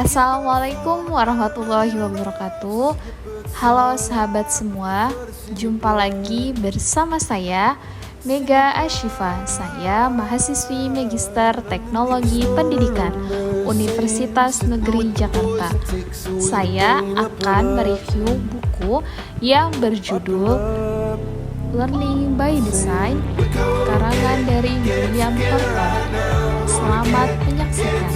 Assalamualaikum warahmatullahi wabarakatuh. Halo sahabat semua, jumpa lagi bersama saya Mega Ashifa. Saya mahasiswi Magister Teknologi Pendidikan Universitas Negeri Jakarta. Saya akan mereview buku yang berjudul Learning by Design karangan dari William Thornton. Selamat menyaksikan.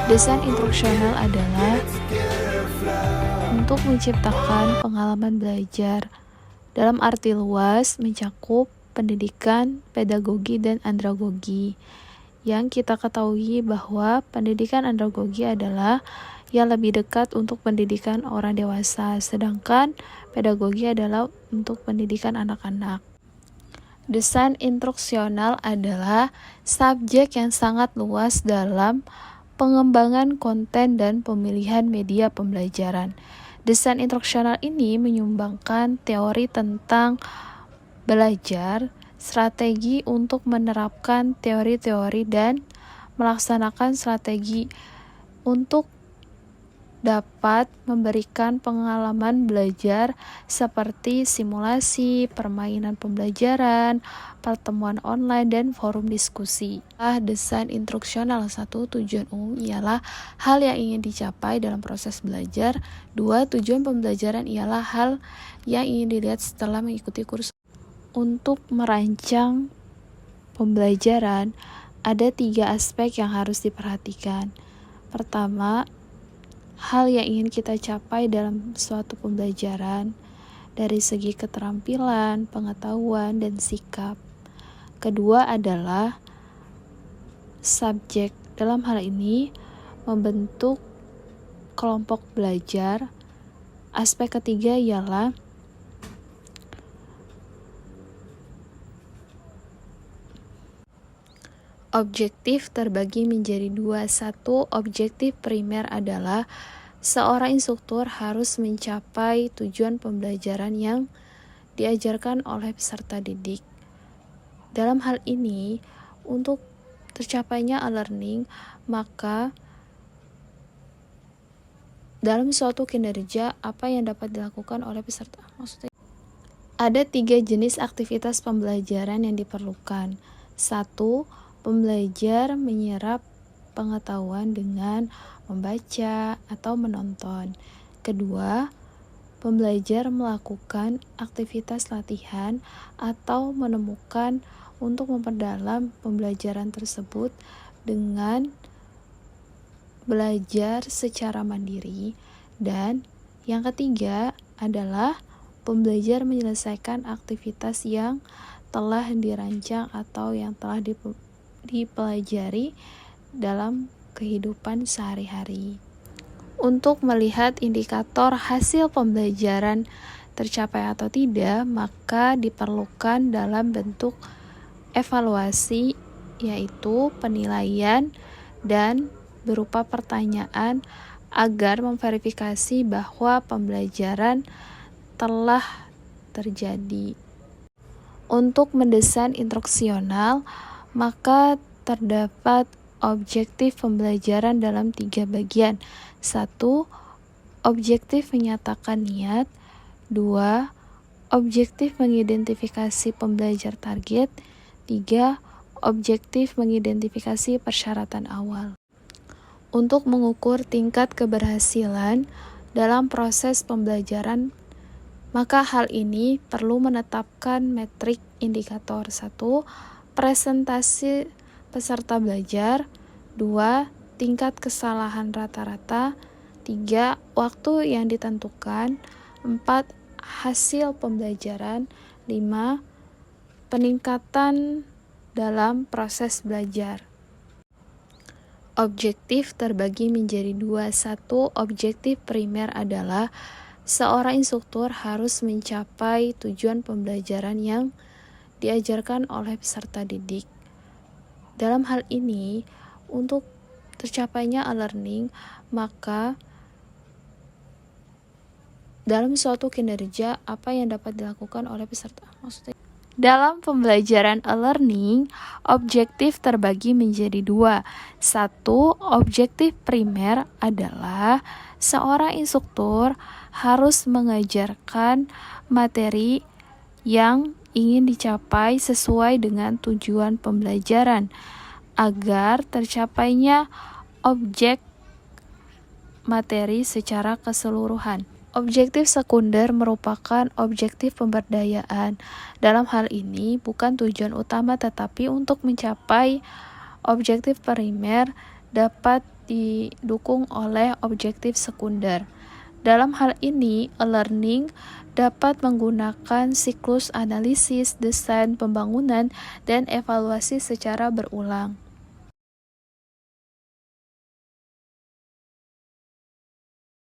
Desain instruksional adalah untuk menciptakan pengalaman belajar dalam arti luas, mencakup pendidikan, pedagogi, dan andragogi. Yang kita ketahui bahwa pendidikan andragogi adalah yang lebih dekat untuk pendidikan orang dewasa, sedangkan pedagogi adalah untuk pendidikan anak-anak. Desain instruksional adalah subjek yang sangat luas dalam pengembangan konten dan pemilihan media pembelajaran. Desain instruksional ini menyumbangkan teori tentang belajar, strategi untuk menerapkan teori-teori dan melaksanakan strategi untuk dapat memberikan pengalaman belajar seperti simulasi, permainan pembelajaran, pertemuan online, dan forum diskusi. Desain instruksional. 1. Tujuan umum ialah hal yang ingin dicapai dalam proses belajar. 2. Tujuan pembelajaran ialah hal yang ingin dilihat setelah mengikuti kursus. Untuk merancang pembelajaran, ada 3 aspek yang harus diperhatikan. Pertama, hal yang ingin kita capai dalam suatu pembelajaran dari segi keterampilan, pengetahuan, dan sikap. Kedua adalah subjek. Dalam hal ini membentuk kelompok belajar. Aspek ketiga ialah objektif terbagi menjadi 2. 1. Objektif primer adalah seorang instruktur harus mencapai tujuan pembelajaran yang diajarkan oleh peserta didik. Dalam hal ini, untuk tercapainya e-learning, maka dalam suatu kinerja, apa yang dapat dilakukan oleh peserta? Ada 3 jenis aktivitas pembelajaran yang diperlukan. 1. Pembelajar menyerap pengetahuan dengan membaca atau menonton. Kedua, pembelajar melakukan aktivitas latihan atau menemukan untuk memperdalam pembelajaran tersebut dengan belajar secara mandiri. Dan yang ketiga adalah pembelajar menyelesaikan aktivitas yang telah dirancang atau yang telah dipelajari dalam kehidupan sehari-hari. Untuk melihat indikator hasil pembelajaran tercapai atau tidak, maka diperlukan dalam bentuk evaluasi, yaitu penilaian dan berupa pertanyaan agar memverifikasi bahwa pembelajaran telah terjadi. Untuk mendesain instruksional, maka terdapat objektif pembelajaran dalam 3 bagian. 1. Objektif menyatakan niat. 2. Objektif mengidentifikasi pembelajar target. 3. Objektif mengidentifikasi persyaratan awal. Untuk mengukur tingkat keberhasilan dalam proses pembelajaran, maka hal ini perlu menetapkan metrik indikator. 1. Presentasi peserta belajar. 2. Tingkat kesalahan rata-rata. 3. Waktu yang ditentukan. 4. Hasil pembelajaran. 5. Peningkatan dalam proses belajar. Objektif terbagi menjadi 2. 1. Objektif primer adalah seorang instruktur harus mencapai tujuan pembelajaran yang diajarkan oleh peserta didik. Dalam hal ini, untuk tercapainya e-learning, maka dalam suatu kinerja, apa yang dapat dilakukan oleh peserta? Dalam pembelajaran e-learning, objektif terbagi menjadi dua. Satu, objektif primer adalah seorang instruktur harus mengajarkan materi yang ingin dicapai sesuai dengan tujuan pembelajaran agar tercapainya objek materi secara keseluruhan. Objektif sekunder merupakan objektif pemberdayaan. Dalam hal ini bukan tujuan utama, tetapi untuk mencapai objektif primer dapat didukung oleh objektif sekunder. Dalam hal ini, e-learning dapat menggunakan siklus analisis, desain, pembangunan, dan evaluasi secara berulang.